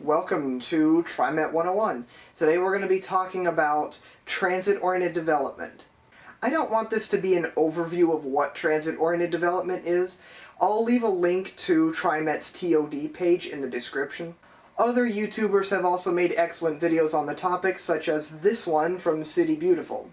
Welcome to TriMet 101. Today we're going to be talking about transit-oriented development. I don't want this to be an overview of what transit-oriented development is. I'll leave a link to TriMet's TOD page in the description. Other YouTubers have also made excellent videos on the topic, such as this one from City Beautiful.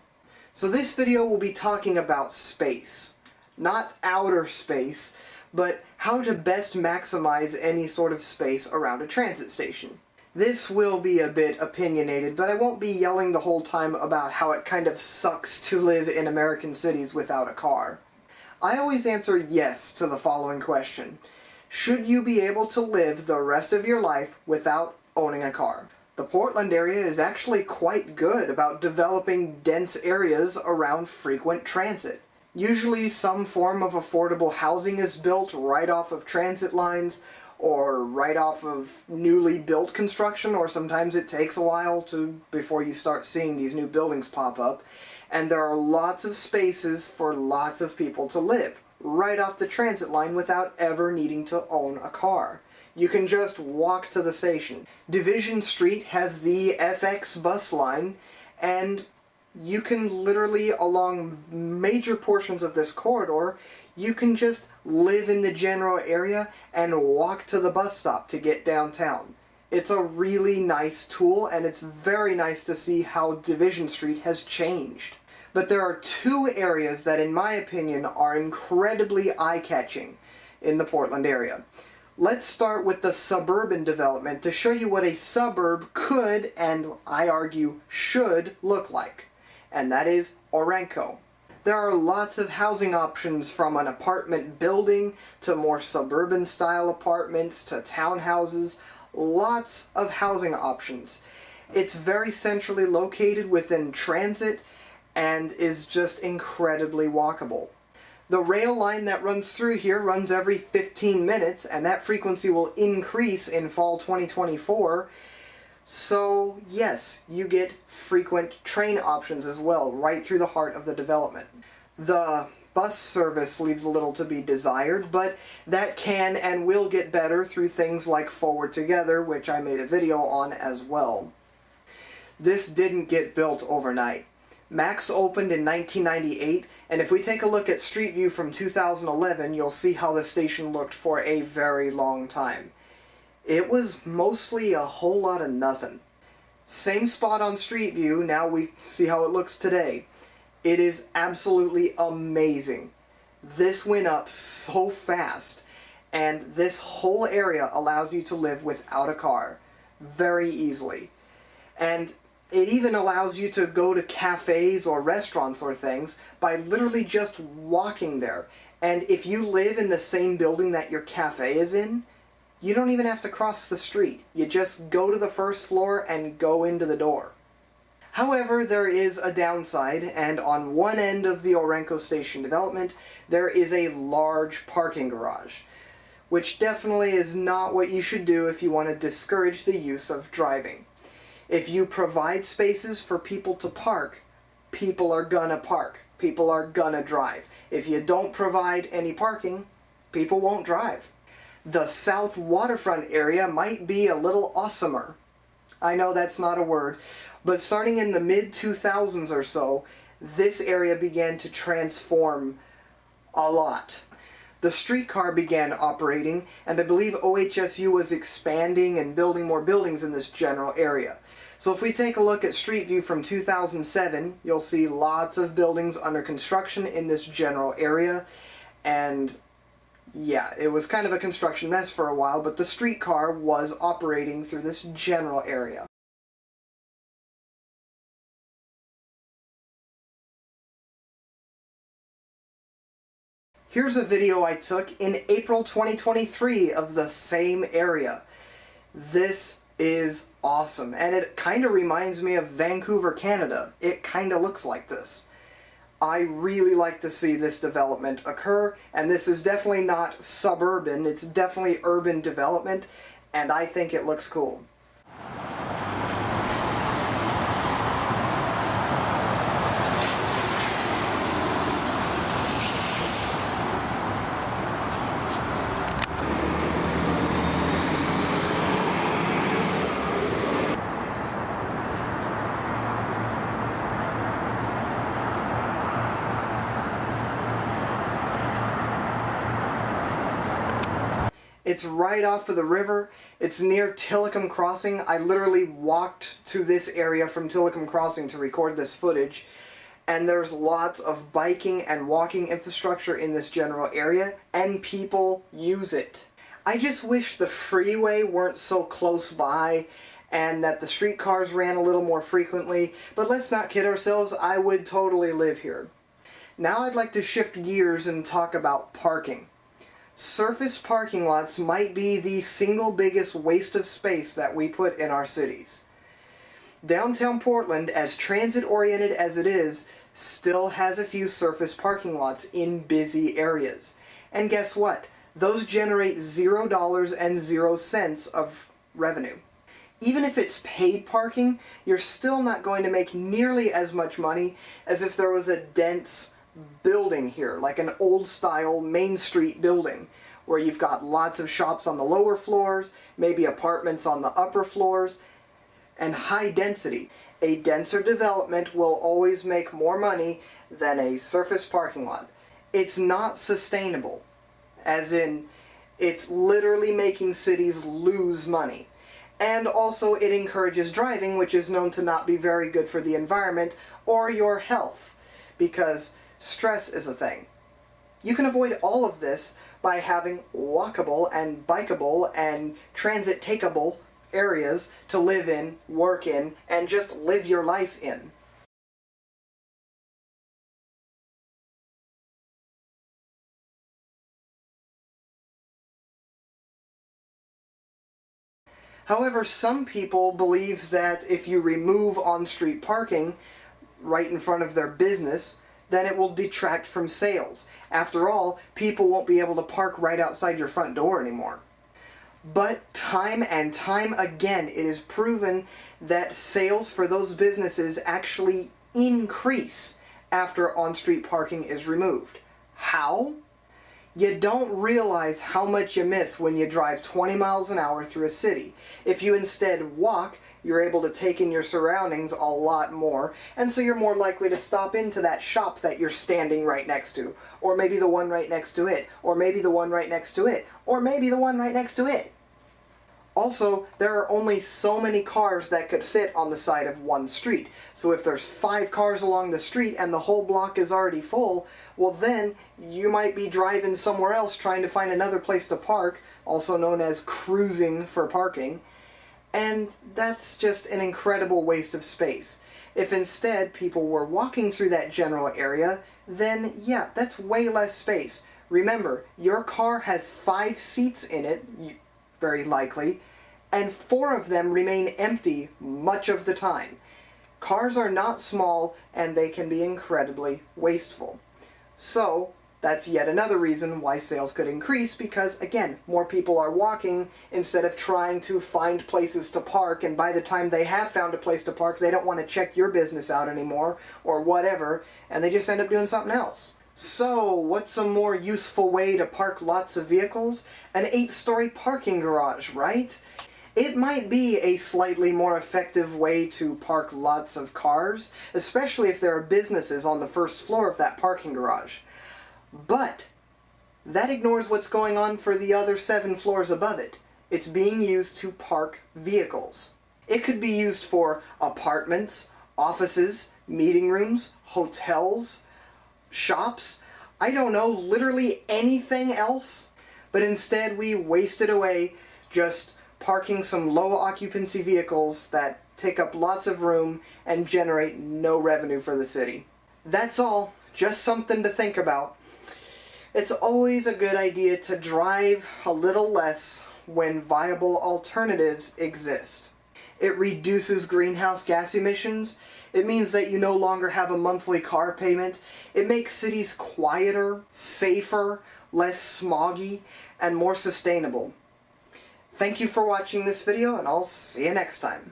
So this video will be talking about space. Not outer space, but how to best maximize any sort of space around a transit station. This will be a bit opinionated, but I won't be yelling the whole time about how it kind of sucks to live in American cities without a car. I always answer yes to the following question. Should you be able to live the rest of your life without owning a car? The Portland area is actually quite good about developing dense areas around frequent transit. Usually some form of affordable housing is built right off of transit lines or right off of newly built construction, or sometimes it takes a while before you start seeing these new buildings pop up. And there are lots of spaces for lots of people to live right off the transit line without ever needing to own a car. You can just walk to the station. Division Street has the FX bus line, and you can literally, along major portions of this corridor, you can just live in the general area and walk to the bus stop to get downtown. It's a really nice tool, and it's very nice to see how Division Street has changed. But there are two areas that, in my opinion, are incredibly eye-catching in the Portland area. Let's start with the suburban development to show you what a suburb could, and I argue should, look like. And that is Orenco. There are lots of housing options, from an apartment building to more suburban style apartments to townhouses. Lots of housing options. It's very centrally located within transit and is just incredibly walkable. The rail line that runs through here runs every 15 minutes, and that frequency will increase in fall 2024. So yes, you get frequent train options as well, right through the heart of the development. The bus service leaves a little to be desired, but that can and will get better through things like Forward Together, which I made a video on as well. This didn't get built overnight. Max opened in 1998, and if we take a look at Street View from 2011, you'll see how the station looked for a very long time. It was mostly a whole lot of nothing. Same spot on Street View, now we see how it looks today. It is absolutely amazing. This went up so fast, and this whole area allows you to live without a car very easily. And it even allows you to go to cafes or restaurants or things by literally just walking there. And if you live in the same building that your cafe is in, you don't even have to cross the street. You just go to the first floor and go into the door. However, there is a downside, and on one end of the Orenco station development, there is a large parking garage, which definitely is not what you should do if you want to discourage the use of driving. If you provide spaces for people to park, people are gonna park. People are gonna drive. If you don't provide any parking, people won't drive. The south waterfront area might be a little awesomer. I know that's not a word, but starting in the mid-2000s or so, this area began to transform a lot. The streetcar began operating, and I believe OHSU was expanding and building more buildings in this general area. So if we take a look at Street View from 2007, you'll see lots of buildings under construction in this general area, and yeah, it was kind of a construction mess for a while, but the streetcar was operating through this general area. Here's a video I took in April 2023 of the same area. This is awesome, and it kind of reminds me of Vancouver, Canada. It kind of looks like this. I really like to see this development occur, and this is definitely not suburban, it's definitely urban development, and I think it looks cool. It's right off of the river. It's near Tillicum Crossing. I literally walked to this area from Tillicum Crossing to record this footage. And there's lots of biking and walking infrastructure in this general area, and people use it. I just wish the freeway weren't so close by and that the streetcars ran a little more frequently, but let's not kid ourselves, I would totally live here. Now I'd like to shift gears and talk about parking. Surface parking lots might be the single biggest waste of space that we put in our cities. Downtown Portland, as transit-oriented as it is, still has a few surface parking lots in busy areas. And guess what? Those generate $0 and 0 cents of revenue. Even if it's paid parking, you're still not going to make nearly as much money as if there was a dense building here, like an old-style Main Street building, where you've got lots of shops on the lower floors, maybe apartments on the upper floors, and high density. A denser development will always make more money than a surface parking lot. It's not sustainable, as in, it's literally making cities lose money. And also it encourages driving, which is known to not be very good for the environment or your health, because stress is a thing. You can avoid all of this by having walkable and bikeable and transit-takeable areas to live in, work in, and just live your life in. However, some people believe that if you remove on-street parking right in front of their business, then it will detract from sales. After all, people won't be able to park right outside your front door anymore. But time and time again, it is proven that sales for those businesses actually increase after on-street parking is removed. How? You don't realize how much you miss when you drive 20 miles an hour through a city. If you instead walk, you're able to take in your surroundings a lot more, and so you're more likely to stop into that shop that you're standing right next to, or maybe the one right next to it, or maybe the one right next to it, or maybe the one right next to it. Also, there are only so many cars that could fit on the side of one street. So if there's 5 cars along the street and the whole block is already full, well then you might be driving somewhere else trying to find another place to park, also known as cruising for parking, and that's just an incredible waste of space. If instead people were walking through that general area, then yeah, that's way less space. Remember, your car has 5 seats in it, very likely, and 4 of them remain empty much of the time. Cars are not small, and they can be incredibly wasteful. So, that's yet another reason why sales could increase, because, again, more people are walking instead of trying to find places to park, and by the time they have found a place to park, they don't want to check your business out anymore, or whatever, and they just end up doing something else. So, what's a more useful way to park lots of vehicles? An 8-story parking garage, right? It might be a slightly more effective way to park lots of cars, especially if there are businesses on the first floor of that parking garage. But that ignores what's going on for the other 7 floors above it. It's being used to park vehicles. It could be used for apartments, offices, meeting rooms, hotels, shops, I don't know, literally anything else. But instead we waste it away just parking some low occupancy vehicles that take up lots of room and generate no revenue for the city. That's all, just something to think about. It's always a good idea to drive a little less when viable alternatives exist. It reduces greenhouse gas emissions. It means that you no longer have a monthly car payment. It makes cities quieter, safer, less smoggy, and more sustainable. Thank you for watching this video, and I'll see you next time.